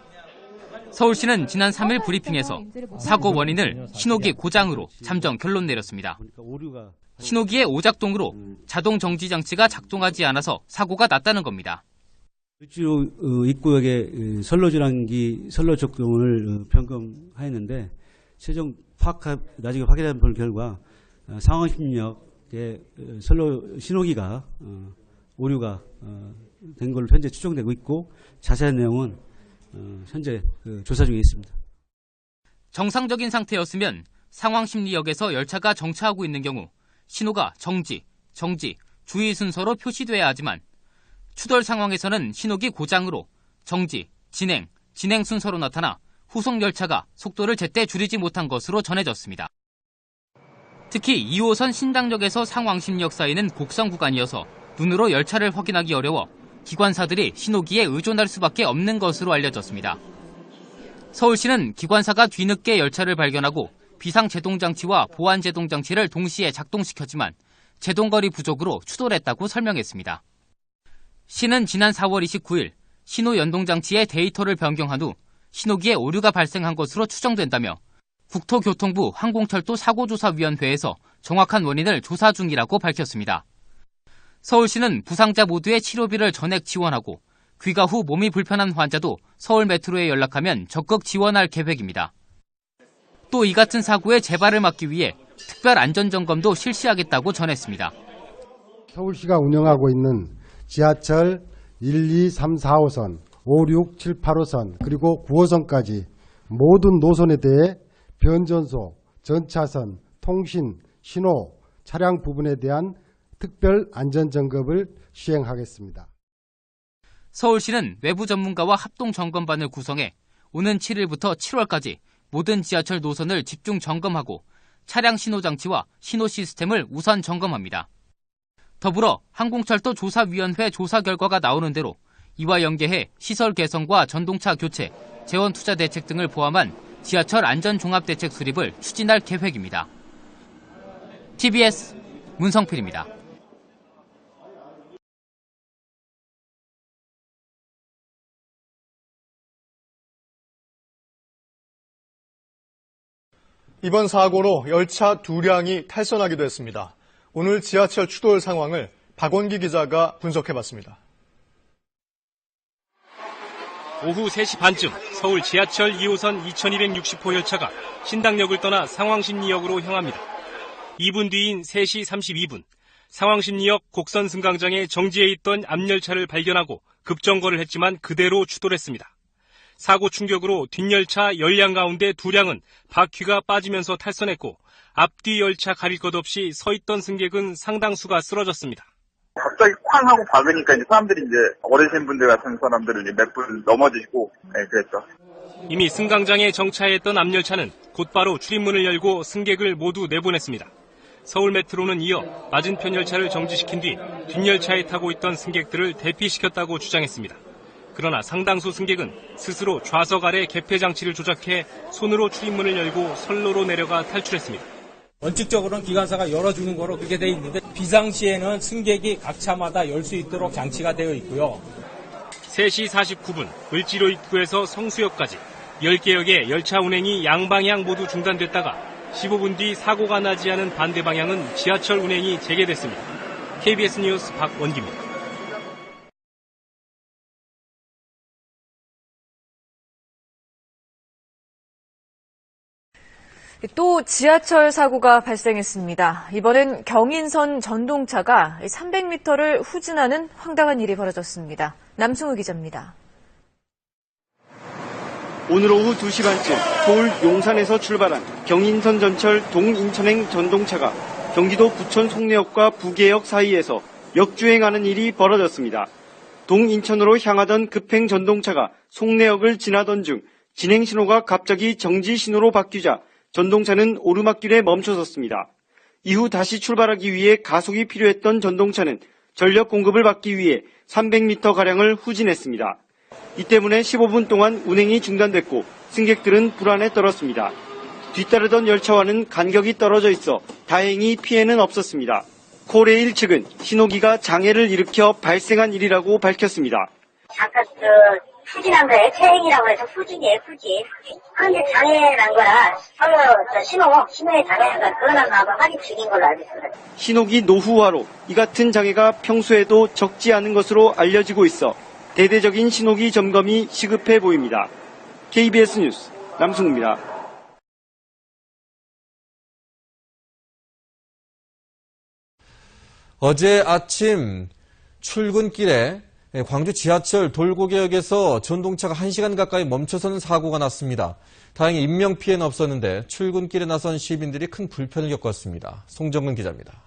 서울시는 지난 3일 브리핑에서 사고 원인을 신호기 고장으로 잠정 결론 내렸습니다. 신호기의 오작동으로 자동 정지 장치가 작동하지 않아서 사고가 났다는 겁니다. 을지로 입구역의 선로 전환기 선로 작동을 점검하였는데 최종 나중에 확인한 결과 상황심리역의 선로 신호기가 오류가 된 걸로 현재 추정되고 있고 자세한 내용은 현재 조사 중에 있습니다. 정상적인 상태였으면 상황심리역에서 열차가 정차하고 있는 경우 신호가 정지, 주의 순서로 표시돼야 하지만 추돌 상황에서는 신호기 고장으로 정지, 진행 순서로 나타나 후속 열차가 속도를 제때 줄이지 못한 것으로 전해졌습니다. 특히 2호선 신당역에서 상황심리역 사이는 곡선 구간이어서 눈으로 열차를 확인하기 어려워 기관사들이 신호기에 의존할 수밖에 없는 것으로 알려졌습니다. 서울시는 기관사가 뒤늦게 열차를 발견하고 비상제동장치와 보안제동장치를 동시에 작동시켰지만 제동거리 부족으로 추돌했다고 설명했습니다. 시는 지난 4월 29일 신호 연동장치의 데이터를 변경한 후 신호기에 오류가 발생한 것으로 추정된다며 국토교통부 항공철도 사고조사위원회에서 정확한 원인을 조사 중이라고 밝혔습니다. 서울시는 부상자 모두의 치료비를 전액 지원하고 귀가 후 몸이 불편한 환자도 서울메트로에 연락하면 적극 지원할 계획입니다. 또 이 같은 사고의 재발을 막기 위해 특별 안전점검도 실시하겠다고 전했습니다. 서울시가 운영하고 있는 지하철 1, 2, 3, 4호선, 5, 6, 7, 8호선 그리고 9호선까지 모든 노선에 대해 변전소, 전차선, 통신, 신호, 차량 부분에 대한 특별 안전점검을 시행하겠습니다. 서울시는 외부 전문가와 합동점검반을 구성해 오는 7일부터 7월까지 모든 지하철 노선을 집중 점검하고 차량 신호장치와 신호 시스템을 우선 점검합니다. 더불어 항공철도 조사위원회 조사 결과가 나오는 대로 이와 연계해 시설 개선과 전동차 교체, 재원투자 대책 등을 포함한 지하철 안전종합대책 수립을 추진할 계획입니다. TBS 문성필입니다. 이번 사고로 열차 2량이 탈선하기도 했습니다. 오늘 지하철 추돌 상황을 박원기 기자가 분석해봤습니다. 오후 3시 반쯤 서울 지하철 2호선 2260호 열차가 신당역을 떠나 상황심리역으로 향합니다. 2분 뒤인 3시 32분, 상황심리역 곡선 승강장에 정지해 있던 앞열차를 발견하고 급정거를 했지만 그대로 추돌했습니다. 사고 충격으로 뒷열차 열량 가운데 2량은 바퀴가 빠지면서 탈선했고 앞뒤 열차 가릴 것 없이 서 있던 승객은 상당수가 쓰러졌습니다. 갑자기 쾅 하고 박으니까 이제 사람들이 이제 어르신분들 같은 사람들은 이제 몇 분 넘어지시고 그랬죠. 이미 승강장에 정차했던 앞열차는 곧바로 출입문을 열고 승객을 모두 내보냈습니다. 서울메트로는 이어 맞은편 열차를 정지시킨 뒤 뒷열차에 타고 있던 승객들을 대피시켰다고 주장했습니다. 그러나 상당수 승객은 스스로 좌석 아래 개폐 장치를 조작해 손으로 출입문을 열고 선로로 내려가 탈출했습니다. 원칙적으로는 기관사가 열어주는 거로 그렇게 돼 있는데 비상시에는 승객이 각 차마다 열 수 있도록 장치가 되어 있고요. 3시 49분 을지로 입구에서 성수역까지 10개역의 열차 운행이 양방향 모두 중단됐다가 15분 뒤 사고가 나지 않은 반대 방향은 지하철 운행이 재개됐습니다. KBS 뉴스 박원기입니다. 또 지하철 사고가 발생했습니다. 이번엔 경인선 전동차가 300m를 후진하는 황당한 일이 벌어졌습니다. 남승우 기자입니다. 오늘 오후 2시 반쯤 서울 용산에서 출발한 경인선 전철 동인천행 전동차가 경기도 부천 송내역과 부계역 사이에서 역주행하는 일이 벌어졌습니다. 동인천으로 향하던 급행 전동차가 송내역을 지나던 중 진행 신호가 갑자기 정지 신호로 바뀌자 전동차는 오르막길에 멈춰섰습니다. 이후 다시 출발하기 위해 가속이 필요했던 전동차는 전력 공급을 받기 위해 300m가량을 후진했습니다. 이 때문에 15분 동안 운행이 중단됐고 승객들은 불안에 떨었습니다. 뒤따르던 열차와는 간격이 떨어져 있어 다행히 피해는 없었습니다. 코레일 측은 신호기가 장애를 일으켜 발생한 일이라고 밝혔습니다. 잠깐 후진한 거예요. 체행이라고 해서 후진이에요, 후진. 그런데 장애난 거라 서로 신호에 장애난 거라 그거나 아마 확인 중인 걸로 알고 있습니다. 신호기 노후화로 이 같은 장애가 평소에도 적지 않은 것으로 알려지고 있어 대대적인 신호기 점검이 시급해 보입니다. KBS 뉴스 남승우입니다. 어제 아침 출근길에 광주 지하철 돌고개역에서 전동차가 1시간 가까이 멈춰서는 사고가 났습니다. 다행히 인명피해는 없었는데 출근길에 나선 시민들이 큰 불편을 겪었습니다. 송정근 기자입니다.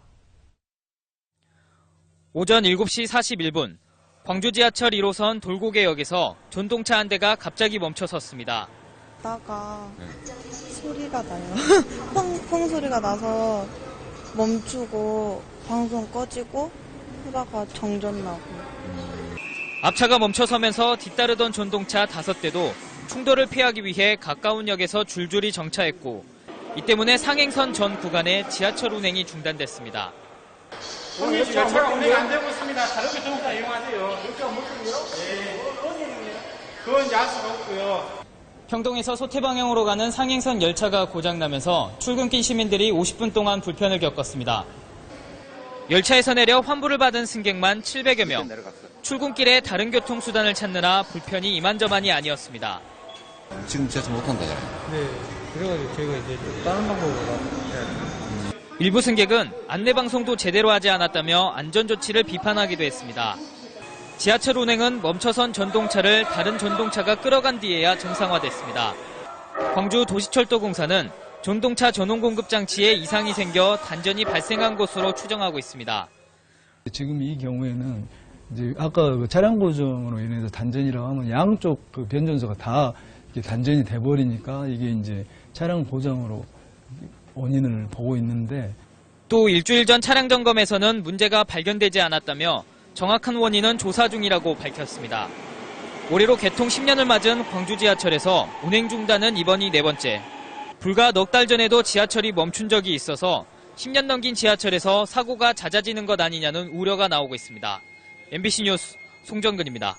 오전 7시 41분 광주 지하철 1호선 돌고개역에서 전동차 한 대가 갑자기 멈춰섰습니다. 다가 소리가 나요. 펑펑 소리가 나서 멈추고 방송 꺼지고 하다가 정전 나고. 앞차가 멈춰서면서 뒤따르던 전동차 5대도 충돌을 피하기 위해 가까운 역에서 줄줄이 정차했고 이 때문에 상행선 전 구간에 지하철 운행이 중단됐습니다. 오늘 열차가 운행이 안 되고 있습니다. 다른 교통수단 이용하세요. 열차가 못 타요? 네. 그건 이제 알 수가 없고요. 평동에서 소태 방향으로 가는 상행선 열차가 고장나면서 출근길 시민들이 50분 동안 불편을 겪었습니다. 열차에서 내려 환불을 받은 승객만 700여 명. 출근길에 다른 교통수단을 찾느라 불편이 이만저만이 아니었습니다. 지금 제가 못한다잖아요. 네. 그래가지고 저희가 이제 다른 방법으로 일부 승객은 안내방송도 제대로 하지 않았다며 안전조치를 비판하기도 했습니다. 지하철 운행은 멈춰선 전동차를 다른 전동차가 끌어간 뒤에야 정상화됐습니다. 광주 도시철도공사는 전동차 전원 공급 장치에 이상이 생겨 단전이 발생한 것으로 추정하고 있습니다. 지금 이 경우에는 이제 아까 그 차량 고정으로 인해서 단전이라고 하면 양쪽 그 변전소가 다 이렇게 단전이 돼버리니까 이게 이제 차량 고장으로 원인을 보고 있는데, 또 일주일 전 차량 점검에서는 문제가 발견되지 않았다며 정확한 원인은 조사 중이라고 밝혔습니다. 올해로 개통 10년을 맞은 광주 지하철에서 운행 중단은 이번이 4번째. 불과 넉 달 전에도 지하철이 멈춘 적이 있어서 10년 넘긴 지하철에서 사고가 잦아지는 것 아니냐는 우려가 나오고 있습니다. MBC 뉴스 송정근입니다.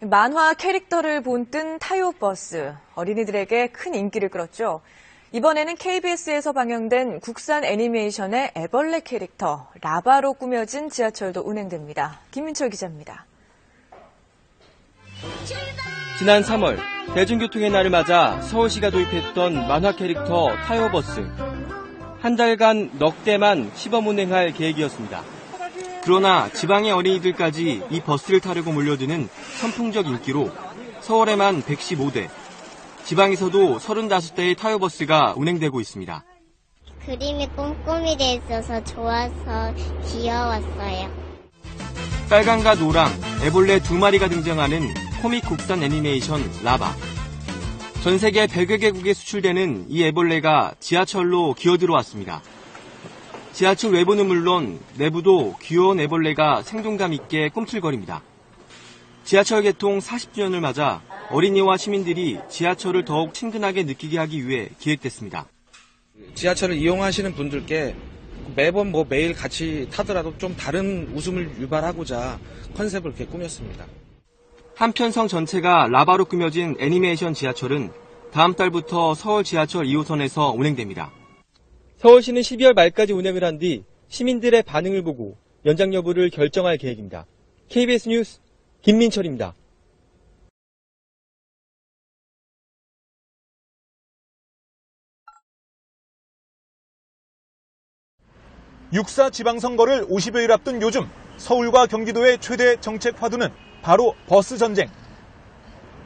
만화 캐릭터를 본뜬 타요버스, 어린이들에게 큰 인기를 끌었죠. 이번에는 KBS에서 방영된 국산 애니메이션의 애벌레 캐릭터 라바로 꾸며진 지하철도 운행됩니다. 김민철 기자입니다. 지난 3월 대중교통의 날을 맞아 서울시가 도입했던 만화 캐릭터 타요버스. 한 달간 넉 대만 시범 운행할 계획이었습니다. 그러나 지방의 어린이들까지 이 버스를 타려고 몰려드는 선풍적 인기로 서울에만 115대, 지방에서도 35대의 타요버스가 운행되고 있습니다. 그림이 꼼꼼히 돼 있어서 좋아서 귀여웠어요. 빨강과 노랑, 애벌레 2마리가 등장하는 코믹 국산 애니메이션 라바. 전 세계 100여 개국에 수출되는 이 애벌레가 지하철로 기어들어왔습니다. 지하철 외부는 물론 내부도 귀여운 애벌레가 생동감 있게 꿈틀거립니다. 지하철 개통 40주년을 맞아 어린이와 시민들이 지하철을 더욱 친근하게 느끼게 하기 위해 기획됐습니다. 지하철을 이용하시는 분들께 매번 매일 같이 타더라도 좀 다른 웃음을 유발하고자 컨셉을 이렇게 꾸몄습니다. 한편성 전체가 라바로 꾸며진 애니메이션 지하철은 다음 달부터 서울 지하철 2호선에서 운행됩니다. 서울시는 12월 말까지 운행을 한 뒤 시민들의 반응을 보고 연장 여부를 결정할 계획입니다. KBS 뉴스 김민철입니다. 육사 지방선거를 50여일 앞둔 요즘 서울과 경기도의 최대 정책 화두는 바로 버스 전쟁.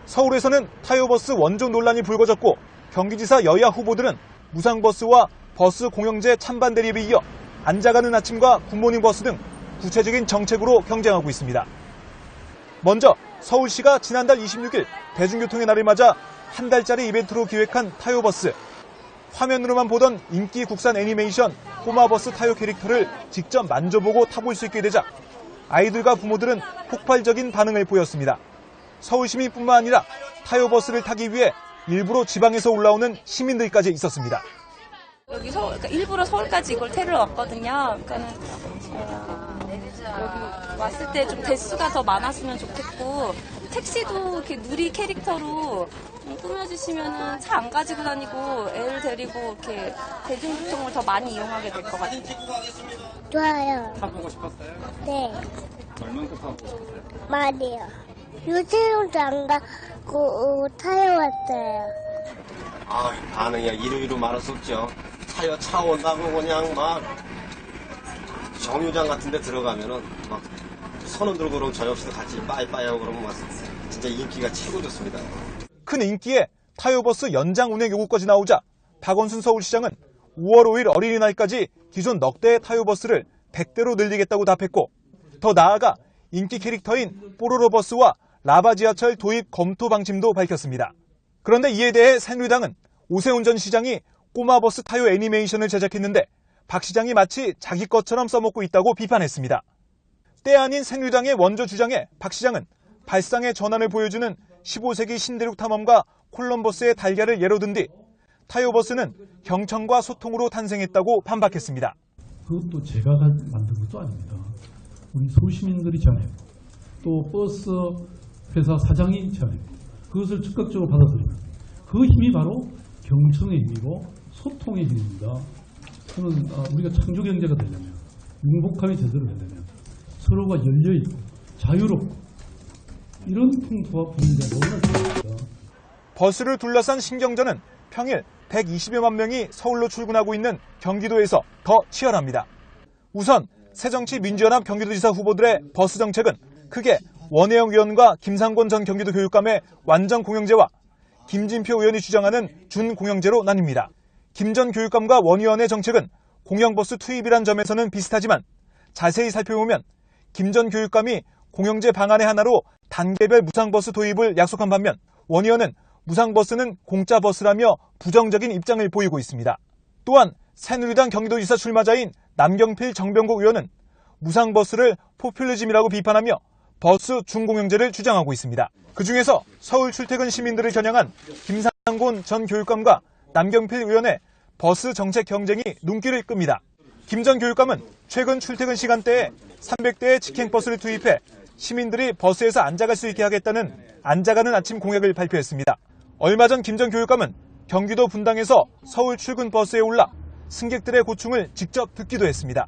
서울에서는 타요버스 원조 논란이 불거졌고 경기지사 여야 후보들은 무상버스와 버스 공영제 찬반 대립에 이어 앉아가는 아침과 굿모닝 버스 등 구체적인 정책으로 경쟁하고 있습니다. 먼저 서울시가 지난달 26일 대중교통의 날을 맞아 한 달짜리 이벤트로 기획한 타요버스. 화면으로만 보던 인기 국산 애니메이션 꼬마버스 타요 캐릭터를 직접 만져보고 타볼 수 있게 되자 아이들과 부모들은 폭발적인 반응을 보였습니다. 서울시민뿐만 아니라 타요버스를 타기 위해 일부러 지방에서 올라오는 시민들까지 있었습니다. 여기 그러니까 일부러 서울까지 이걸 태우러 왔거든요. 그러니까는 여기 왔을 때 좀 대수가 더 많았으면 좋겠고 택시도 이렇게 누리 캐릭터로 꾸며주시면은 차 안 가지고 다니고 애를 데리고 이렇게 대중교통을 더 많이 이용하게 될 것 같아요. 좋아요. 타보고 싶었어요? 네. 얼만큼 타보고 싶었어요? 많이요. 요새로도 안 가고 타요 왔어요. 반응이 이루이루 많았었죠. 차 온다고 그냥 막 정류장 같은 데 들어가면은 막 손을 들고 그러고 저희 없이도 같이 빠이빠이 하고 그러면 막 진짜 인기가 최고 좋습니다. 큰 인기에 타요버스 연장 운행 요구까지 나오자 박원순 서울시장은 5월 5일 어린이날까지 기존 넉 대의 타요버스를 100대로 늘리겠다고 답했고 더 나아가 인기 캐릭터인 뽀로로버스와 라바 지하철 도입 검토 방침도 밝혔습니다. 그런데 이에 대해 새누리당은 오세훈 전 시장이 꼬마버스 타요 애니메이션을 제작했는데 박 시장이 마치 자기 것처럼 써먹고 있다고 비판했습니다. 때 아닌 새누리당의 원조 주장에 박 시장은 발상의 전환을 보여주는 15세기 신대륙 탐험가 콜럼버스의 달걀을 예로 든 뒤 타요버스는 경청과 소통으로 탄생했다고 반박했습니다. 그것도 제가 만든 것도 아닙니다. 우리 소시민들이 제안했고 또 버스 회사 사장이 제안했고 그것을 적극적으로 받아들입니다. 그 힘이 바로 경청의 힘이고 소통의 힘입니다. 저는 우리가 창조경제가 되려면 융복합이 제대로 되려면 서로가 열려있고 자유롭고 이런 풍토와 분위기가 너무나 중요합니다. 버스를 둘러싼 신경전은 평일 120여만 명이 서울로 출근하고 있는 경기도에서 더 치열합니다. 우선 새정치민주연합 경기도지사 후보들의 버스 정책은 크게 원혜영 의원과 김상곤 전 경기도 교육감의 완전 공영제와 김진표 의원이 주장하는 준공영제로 나뉩니다. 김 전 교육감과 원 의원의 정책은 공영버스 투입이란 점에서는 비슷하지만 자세히 살펴보면 김 전 교육감이 공영제 방안의 하나로 단계별 무상버스 도입을 약속한 반면 원 의원은 무상버스는 공짜 버스라며 부정적인 입장을 보이고 있습니다. 또한 새누리당 경기도지사 출마자인 남경필 정병국 의원은 무상버스를 포퓰리즘이라고 비판하며 버스 준공영제를 주장하고 있습니다. 그중에서 서울 출퇴근 시민들을 겨냥한 김상곤 전 교육감과 남경필 의원의 버스 정책 경쟁이 눈길을 끕니다. 김 전 교육감은 최근 출퇴근 시간대에 300대의 직행버스를 투입해 시민들이 버스에서 앉아갈 수 있게 하겠다는 앉아가는 아침 공약을 발표했습니다. 얼마 전 김 전 교육감은 경기도 분당에서 서울 출근 버스에 올라 승객들의 고충을 직접 듣기도 했습니다.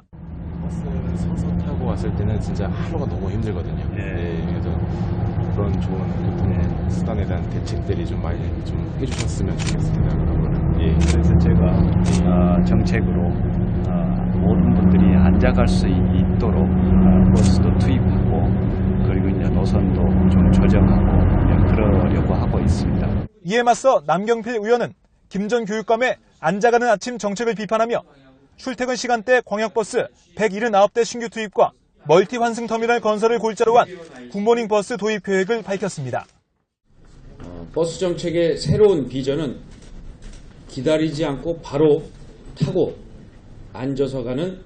버스를 서서 타고 왔을 때는 진짜 하루가 너무 힘들거든요. 그래서 그런 좋은 교통 수단에 대한 대책들이 좀 많이 좀 해주셨으면 좋겠습니다. 그래서 제가 정책으로 모든 분들이 앉아갈 수 있도록 버스도 투입하고 그리고 이제 노선도 좀 조정하고 그러려고 하고 있습니다. 이에 맞서 남경필 의원은 김 전 교육감의 앉아가는 아침 정책을 비판하며 출퇴근 시간대 광역버스 179대 신규 투입과 멀티 환승 터미널 건설을 골자로 한 굿모닝 버스 도입 계획을 밝혔습니다. 버스 정책의 새로운 비전은 기다리지 않고 바로 타고 앉아서 가는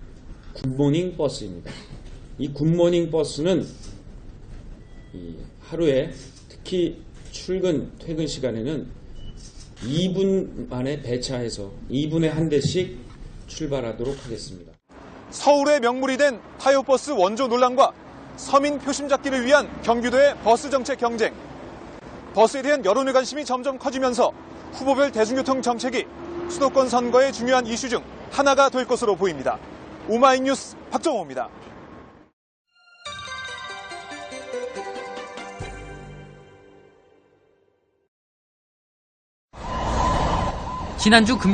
굿모닝 버스입니다. 이 굿모닝 버스는 하루에 특히 출근, 퇴근 시간에는 2분 만에 배차해서 2분에 한 대씩 출발하도록 하겠습니다. 서울의 명물이 된 타요버스 원조 논란과 서민 표심 잡기를 위한 경기도의 버스 정책 경쟁. 버스에 대한 여론의 관심이 점점 커지면서 후보별 대중교통 정책이 수도권 선거의 중요한 이슈 중 하나가 될 것으로 보입니다. 오마이뉴스 박정호입니다. 지난주 금요일